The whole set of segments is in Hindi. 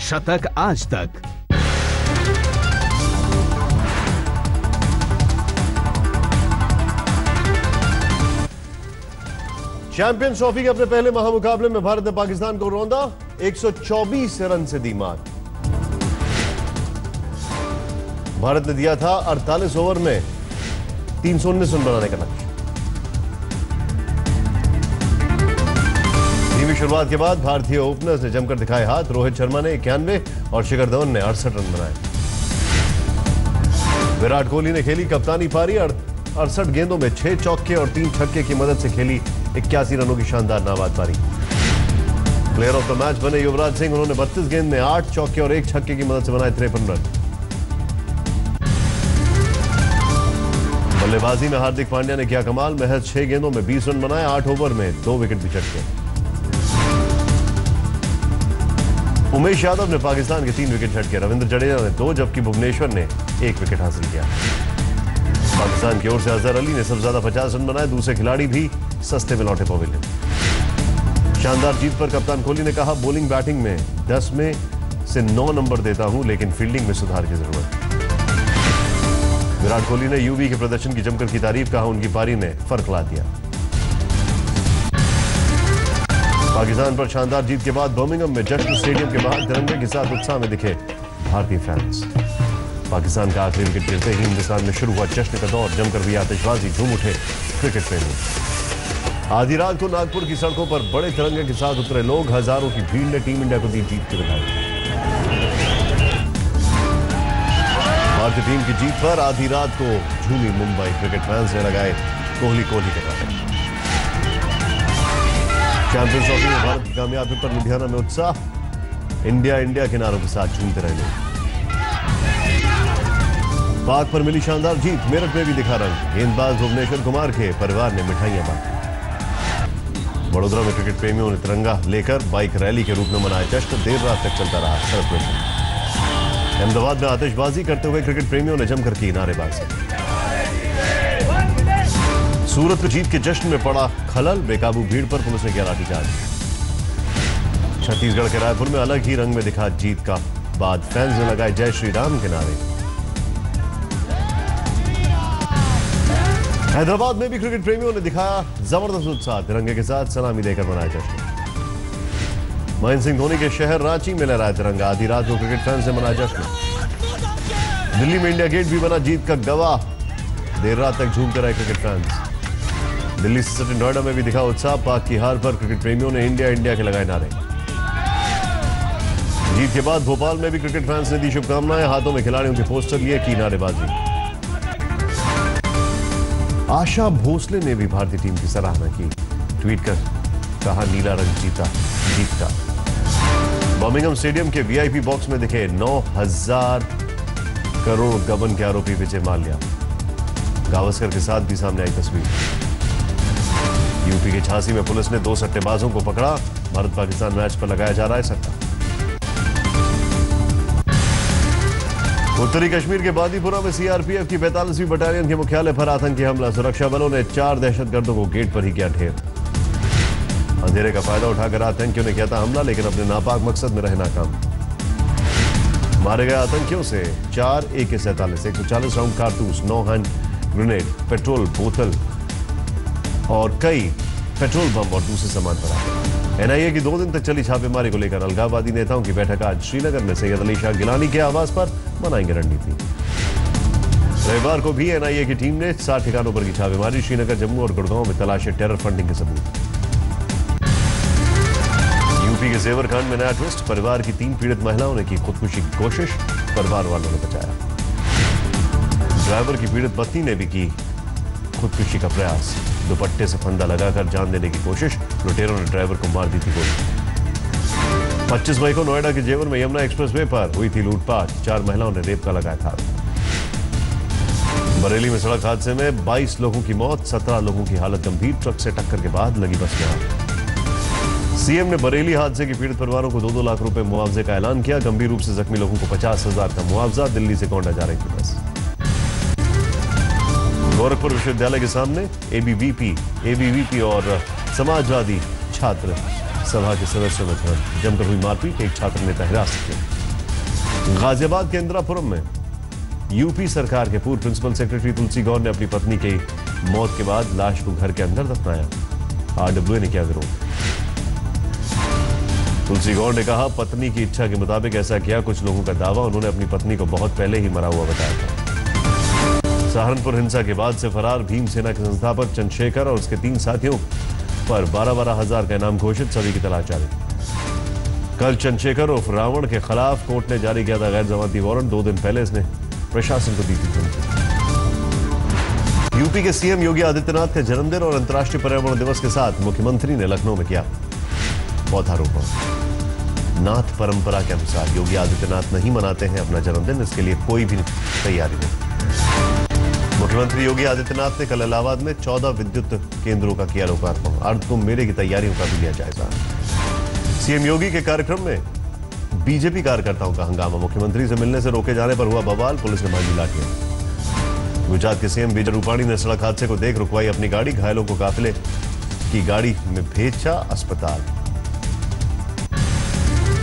शतक आज तक। चैंपियंस ट्रॉफी के अपने पहले महामुकाबले में भारत ने पाकिस्तान को रौंदा, 124 रन से दी मात। भारत ने दिया था 48 ओवर में 319 रन बनाने का लक्ष्य। धीमी शुरुआत के बाद भारतीय ओपनर्स ने जमकर दिखाए हाथ। रोहित शर्मा ने 91 और शिखर धवन ने 68 रन बनाए। विराट कोहली ने खेली कप्तानी पारी। 68 गेंदों में 6 चौके और 3 छक्के की मदद से खेली 81 रनों की शानदार नाबाद पारी। प्लेयर ऑफ द मैच बने युवराज सिंह। उन्होंने 32 गेंद में 8 चौके और 1 छक्के की मदद से बनाए 53 रन। बल्लेबाजी में हार्दिक पांड्या ने किया कमाल। महज 6 गेंदों में 20 रन बनाए। 8 ओवर में 2 विकेट भी चटके। उमेश यादव ने पाकिस्तान के 3 विकेट झटके। रविंद्र जडेजा ने 2 जबकि भुवनेश्वर ने 1 विकेट हासिल किया। पाकिस्तान की ओर से अजहर अली ने सबसे ज्यादा 50 रन बनाए। दूसरे खिलाड़ी भी सस्ते में लौटे पवेलियन। शानदार जीत पर कप्तान कोहली ने कहा, बॉलिंग बैटिंग में 10 में से 9 नंबर देता हूं, लेकिन फील्डिंग में सुधार की जरूरत। विराट कोहली ने यूवी के प्रदर्शन की जमकर की तारीफ। कहा, उनकी पारी ने फर्क ला दिया। पाकिस्तान पर शानदार जीत के बाद बर्मिंघम में जश्न स्टेडियम के बाहर तिरंगे के साथ उत्साह में दिखे भारतीय फैंस। पाकिस्तान का आखिरी विकेट गिरते ही हिंदुस्तान में शुरू हुआ जश्न का दौर। जमकर भी आतिशबाजी, झूम उठे क्रिकेट प्रेमी। आधी रात को नागपुर की सड़कों पर बड़े तिरंगे के साथ उतरे लोग। हजारों की भीड़ ने टीम इंडिया को दी जीत की बधाई। भारतीय टीम की जीत पर आधी रात को झूमी मुंबई। क्रिकेट फैंस ने लगाए कोहली कोहली के नारे। चैंपियंस ट्रॉफी में भारत की कामयाबी पर लुधियाना में उत्साह। इंडिया इंडिया के नारों के साथ झूमते रहे लोग। पाक पर मिली शानदार जीत। मेरठ में भी दिखा रंग। गेंदबाज भुवनेश्वर कुमार के परिवार ने मिठाइयां बांटी। वडोदरा में क्रिकेट प्रेमियों ने तिरंगा लेकर बाइक रैली के रूप में मनाया जश्न। देर रात तक चलता रहा सेलिब्रेशन। अहमदाबाद में आतिशबाजी करते हुए क्रिकेट प्रेमियों ने जमकर की नारेबाजी। सूरत को जीत के जश्न में पड़ा खलल। बेकाबू भीड़ पर पुलिस ने किया लाठीचार्ज। छत्तीसगढ़ के रायपुर में अलग ही रंग में दिखा जीत का बाद। फैंस ने लगाए जय श्री राम के नारे। हैदराबाद में भी क्रिकेट प्रेमियों ने दिखाया जबरदस्त उत्साह। तिरंगे के साथ सलामी देकर मनाया जश्न। महेंद्र सिंह धोनी के शहर रांची में लहराया तिरंगा। आधी रात को क्रिकेट फैंस ने मनाया जश्न। दिल्ली में इंडिया गेट भी बना जीत का गवाह। देर रात तक झूमते रहे क्रिकेट फैंस। दिल्ली से सटे नोएडा में भी दिखा उत्साह। पाक की हार पर क्रिकेट प्रेमियों ने इंडिया इंडिया के लगाए नारे। जीत के बाद भोपाल में भी क्रिकेट फैंस ने दी शुभकामनाएं। हाथों में खिलाड़ियों के पोस्टर लिए की नारेबाजी। आशा भोसले ने भी भारतीय टीम की सराहना की। ट्वीट कर कहा, नीला रंग जीत का। बर्मिंघम स्टेडियम के वीआईपी बॉक्स में दिखे 9,000 करोड़ गबन के आरोपी विजय माल्या। गावस्कर के साथ भी सामने आई तस्वीर। यूपी के झांसी में पुलिस ने 2 सट्टेबाजों को पकड़ा। भारत पाकिस्तान मैच पर लगाया जा रहा है सट्टा। उत्तरी कश्मीर के बांदीपुरा में सीआरपीएफ की 45वीं बटालियन के मुख्यालय पर आतंकी हमला। सुरक्षा बलों ने 4 दहशतगर्दों को गेट पर ही किया ढेर। अंधेरे का फायदा उठाकर आतंकियों ने किया था हमला, लेकिन अपने नापाक मकसद में रहे नाकाम। मारे गए आतंकियों से 4 AK-47, 140 राउंड कारतूस, 9 हैंड ग्रेनेड, पेट्रोल बोतल और कई पेट्रोल बम और दूसरे सामान बरामद। एनआईए की 2 दिन तक चली छापेमारी को लेकर अलगाववादी नेताओं की बैठक आज श्रीनगर में सैयद अली शाह गिलानी के आवास पर बनाएंगे रणनीति। रविवार को भी एनआईए की टीम ने 60 ठिकानों पर की छापेमारी। श्रीनगर, जम्मू और गुड़गांव में तलाशे टेरर फंडिंग के सबूत। यूपी के जेवर कांड में नया ट्विस्ट। परिवार की 3 पीड़ित महिलाओं ने की खुदकुशी की कोशिश, परिवार वालों ने बचाया। ड्राइवर की पीड़ित पत्नी ने भी की खुदकुशी का प्रयास। दुपट्टे से फंदा लगाकर जान देने की कोशिश। लुटेरों ने ड्राइवर को मार दी थी गोली। 25 मई को नोएडा के जेवर में यमुना एक्सप्रेसवे पर हुई थी लूटपाट। 4 महिलाओं ने रेप का लगाया था। बरेली में सड़क हादसे में 22 लोगों की मौत, 17 लोगों की हालत गंभीर। ट्रक से टक्कर के बाद लगी बस में आग। सीएम ने बरेली हादसे के पीड़ित परिवारों को 2-2 लाख रुपए मुआवजे का ऐलान किया। गंभीर रूप से जख्मी लोगों को 50,000 का मुआवजा। दिल्ली से गोंडा जा रही थी बस। गोरखपुर विश्वविद्यालय के सामने एबीवीपी और समाजवादी छात्र सभा के सदस्यों में जमकर हुई मारपीट, एक छात्र नेता हिरासत में। गाजियाबाद के इंदिरापुरम में यूपी सरकार के पूर्व प्रिंसिपल सेक्रेटरी तुलसी गौर ने अपनी पत्नी की मौत के बाद लाश को घर के अंदर दफनाया। आरडब्ल्यूए ने किया विरोध। तुलसी गौर ने कहा, पत्नी की इच्छा के मुताबिक ऐसा किया। कुछ लोगों का दावा, उन्होंने अपनी पत्नी को बहुत पहले ही मरा हुआ बताया था। सहारनपुर हिंसा के बाद से फरार भीमसेना के संस्थापक चंद्रशेखर और उसके 3 साथियों पर 12-12 हजार का इनाम घोषित, सभी की तलाश जारी। कल चंद्रशेखर उर्फ रावण के खिलाफ कोर्ट ने जारी किया था गैर जमानती वारंट। 2 दिन पहले इसने प्रशासन को दी थी धमकी। यूपी के सीएम योगी आदित्यनाथ के जन्मदिन और अंतर्राष्ट्रीय पर्यावरण दिवस के साथ मुख्यमंत्री ने लखनऊ में किया पौधारोपण। नाथ परंपरा के अनुसार योगी आदित्यनाथ नहीं मनाते हैं अपना जन्मदिन, इसके लिए कोई भी तैयारी नहीं। मुख्यमंत्री योगी आदित्यनाथ ने कल इलाहाबाद में 14 विद्युत केंद्रों का किया लोकार्पण। अर्धकुंभ मेले की तैयारियों का भी लिया जायजा। सीएम योगी के कार्यक्रम में बीजेपी कार्यकर्ताओं का हंगामा। मुख्यमंत्री से मिलने से रोके जाने पर हुआ बवाल, पुलिस ने भागी लाठियां। गुजरात के सीएम विजय रूपाणी ने सड़क हादसे को देख रुकवाई अपनी गाड़ी, घायलों को काफिले की गाड़ी में भेजा अस्पताल।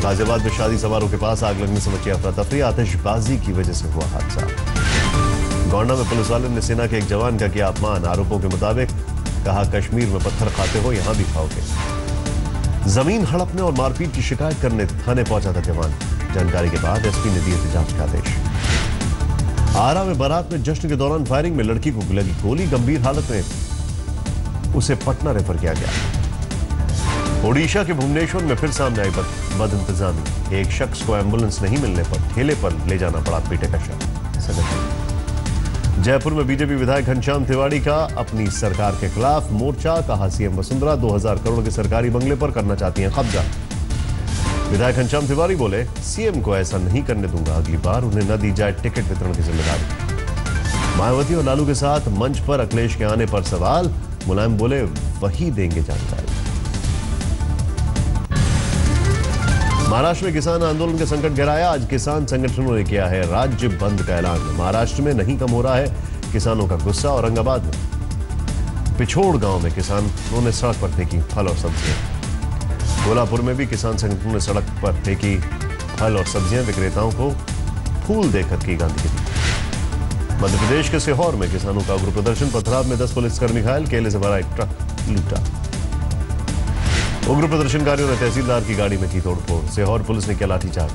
गाजियाबाद में शादी समारोह के पास आग लगने से मची अफरा तफरी, आतिशबाजी की वजह से हुआ हादसा। गोंडा में पुलिस वाले ने सेना के एक जवान का किया अपमान। आरोपों के मुताबिक कहा, कश्मीर में पत्थर खाते हो, यहां भी खाओगे। जमीन हड़पने और मारपीट की शिकायत करने थाने पहुंचा था जवान। जानकारी के बाद एसपी ने दिए थे जांच का आदेश। आरा में बारात में जश्न के दौरान फायरिंग में लड़की को लगी गोली, गंभीर हालत में उसे पटना रेफर किया गया। ओडिशा के भुवनेश्वर में फिर सामने आई बदइंतजामी। एक शख्स को एम्बुलेंस नहीं मिलने पर ठेले पर ले जाना पड़ा पीटे का शव। जयपुर में बीजेपी विधायक घनश्याम तिवारी का अपनी सरकार के खिलाफ मोर्चा। कहा, सीएम वसुंधरा 2000 करोड़ के सरकारी बंगले पर करना चाहती हैं कब्जा। विधायक घनश्याम तिवारी बोले, सीएम को ऐसा नहीं करने दूंगा, अगली बार उन्हें न दी जाए टिकट वितरण की जिम्मेदारी। मायावती और लालू के साथ मंच पर अखिलेश के आने पर सवाल, मुलायम बोले वही देंगे जानकारी। महाराष्ट्र में किसान आंदोलन के संकट गहराया। आज किसान संगठनों ने किया है राज्य बंद का ऐलान। महाराष्ट्र में नहीं कम हो रहा है किसानों का गुस्सा। औरंगाबाद में पिछोड़ गांव में किसानों ने सड़क पर फेंकी फल और सब्जियां। कोल्हापुर में भी किसान संगठनों ने सड़क पर फेंकी फल और सब्जियां, विक्रेताओं को फूल देकर की गांधीगिरी। मध्य प्रदेश के सीहोर में किसानों का उग्र प्रदर्शन। पथराव में 10 पुलिसकर्मी घायल, केले से भरा एक ट्रक लूटा। उग्र प्रदर्शनकारियों ने तहसीलदार की गाड़ी में की तोड़फोड़। सीहोर पुलिस ने किया लाठीचार्ज।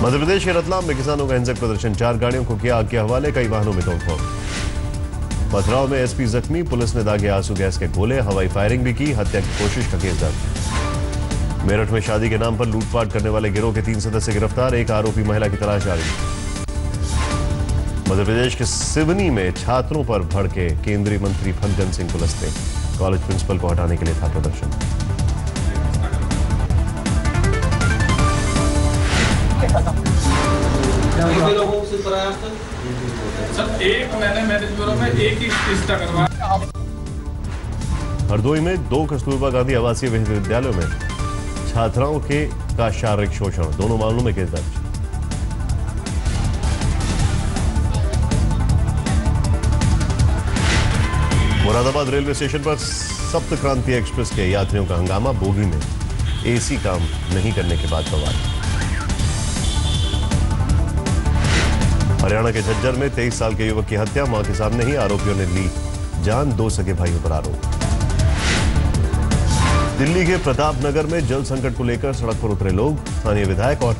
मध्य प्रदेश के रतलाम में किसानों का हिंसक प्रदर्शन। 4 गाड़ियों को किया आग के हवाले, कई वाहनों में तोड़फोड़। पथराव में एसपी जख्मी, पुलिस ने दागे आंसू गैस के गोले, हवाई फायरिंग भी की। हत्या की कोशिश का केस दर्ज। मेरठ में शादी के नाम पर लूटपाट करने वाले गिरोह के 3 सदस्य गिरफ्तार। एक आरोपी महिला की तलाश जारी। मध्य प्रदेश के सिवनी में छात्रों पर भड़के केंद्रीय मंत्री फग्गन सिंह कुलस्ते। कॉलेज प्रिंसिपल को हटाने के लिए था प्रदर्शन। सर, एक मैंने मैरिज ब्यूरो में एक ही रिश्ता करवाया। हरदोई में 2 कस्तूरबा गांधी आवासीय विश्वविद्यालयों में छात्राओं का शारीरिक शोषण। दोनों मामलों में केस दर्ज। मुरादाबाद रेलवे स्टेशन पर सप्त क्रांति एक्सप्रेस के यात्रियों का हंगामा। बोगी में एसी काम नहीं करने के बाद बवाल। हरियाणा के झज्जर में 23 साल के युवक की हत्या, मां के सामने ही आरोपियों ने ली जान। 2 सगे भाइयों पर आरोप। दिल्ली के प्रतापनगर में जल संकट को लेकर सड़क पर उतरे लोग। स्थानीय विधायक और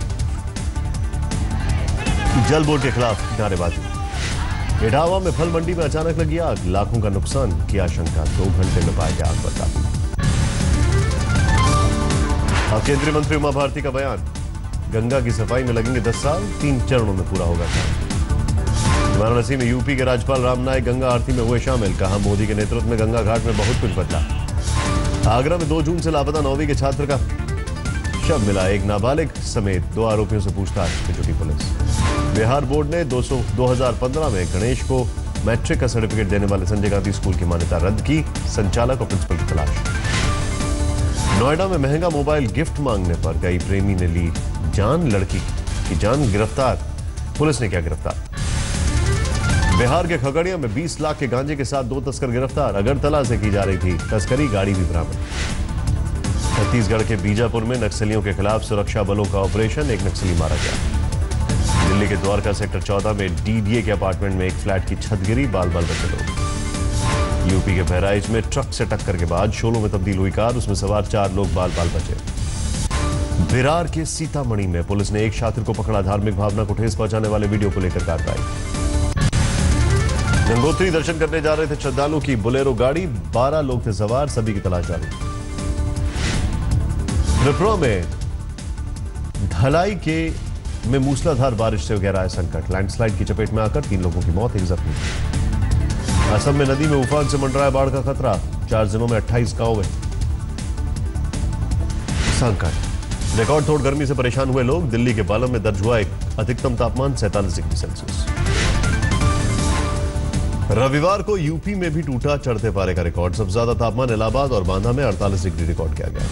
जल बोर्ड के खिलाफ नारेबाजी। इटावा में फल मंडी में अचानक लगी आग, लाखों का नुकसान की आशंका। 2 घंटे में पाया गया आग पर काबू। अब केंद्रीय मंत्री उमा भारती का बयान, गंगा की सफाई में लगेंगे 10 साल, 3 चरणों में पूरा होगा काम। वाराणसी में यूपी के राज्यपाल राम नाईक गंगा आरती में हुए शामिल। कहा, मोदी के नेतृत्व में गंगा घाट में बहुत कुछ बदला। आगरा में 2 जून से लापता 9वीं के छात्र का शव मिला। एक नाबालिग समेत 2 आरोपियों से पूछताछ में जुटी पुलिस। बिहार बोर्ड ने 2015 में गणेश को मैट्रिक का सर्टिफिकेट देने वाले संजय गांधी स्कूल की मान्यता रद्द की। संचालक और प्रिंसिपल की तलाश। नोएडा में महंगा मोबाइल गिफ्ट मांगने पर कई प्रेमी ने ली जान। लड़की की जान, गिरफ्तार, पुलिस ने किया गिरफ्तार। बिहार के खगड़िया में 20 लाख के गांजे के साथ 2 तस्कर गिरफ्तार। अगरतला से की जा रही थी तस्करी, गाड़ी भी बरामद। छत्तीसगढ़ के बीजापुर में नक्सलियों के खिलाफ सुरक्षा बलों का ऑपरेशन, एक नक्सली मारा गया। दिल्ली के द्वारका सेक्टर 14 में डीडीए के अपार्टमेंट में एक फ्लैट की छत गिरी, बाल बाल बचे लोग। यूपी के बहराइच में ट्रक से टक्कर के बाद शोलों में तब्दील हुई कार, उसमें सवार 4 लोग बाल बाल बचे। विरार के सीतामढ़ी में पुलिस ने एक छात्र को पकड़ा, धार्मिक भावना को ठेस पहुंचाने वाले वीडियो को लेकर कार्रवाई। गंगोत्री दर्शन करने जा रहे थे श्रद्धालु की बोलेरो गाड़ी, 12 लोग थे सवार, सभी की तलाश जारी। त्रिपुरा में ढलाई में मूसलाधार बारिश से गहरा है संकट, लैंडस्लाइड की चपेट में आकर 3 लोगों की मौत, एक जख्मी। असम में नदी में उफान से मंडराया बाढ़ का खतरा, 4 जिलों में 28 गांव में संकट। रिकॉर्ड तोड़ गर्मी से परेशान हुए लोग, दिल्ली के बालम में दर्ज हुआ एक अधिकतम तापमान 47 डिग्री सेल्सियस। रविवार को यूपी में भी टूटा चढ़ते पारे का रिकॉर्ड, सबसे ज्यादा तापमान इलाहाबाद और बांदा में 48 डिग्री रिकॉर्ड किया गया।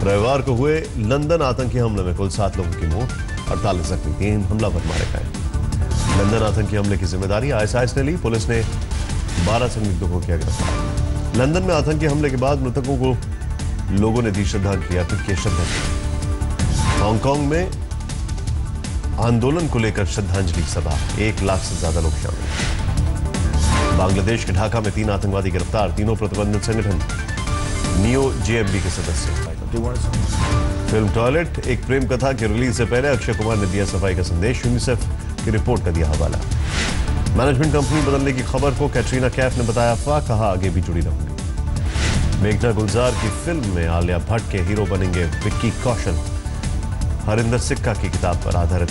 रविवार को हुए लंदन आतंकी हमले में कुल 7 लोगों की मौत, 48 जख्मी, 3 हमलावर मारे गए। लंदन आतंकी हमले की जिम्मेदारी आईएसआईएस ने ली, पुलिस ने 12 संदिग्धों को किया गिरफ्तार। लंदन में आतंकी हमले के बाद मृतकों को लोगों ने दी श्रद्धांजलि, अर्पित की श्रद्धांजलि। हांगकांग में आंदोलन को लेकर श्रद्धांजलि सभा, 1 लाख से ज्यादा लोग शामिल। बांग्लादेश के ढाका में 3 आतंकवादी गिरफ्तार, तीनों प्रतिबंधित संगठन नियो जेएमबी के सदस्य। फिल्म टॉयलेट एक प्रेम कथा की रिलीज से पहले अक्षय कुमार ने दिया सफाई का संदेश, यूनिसेफ की रिपोर्ट का दिया हवाला। मैनेजमेंट कंपनी बदलने की खबर को कैटरीना कैफ ने बताया अफवाह, कहा आगे भी जुड़ी रहूंगी। मेघना गुलजार की फिल्म में आलिया भट्ट के हीरो बनेंगे विक्की कौशल, हरिंदर सिक्का की किताब पर आधारित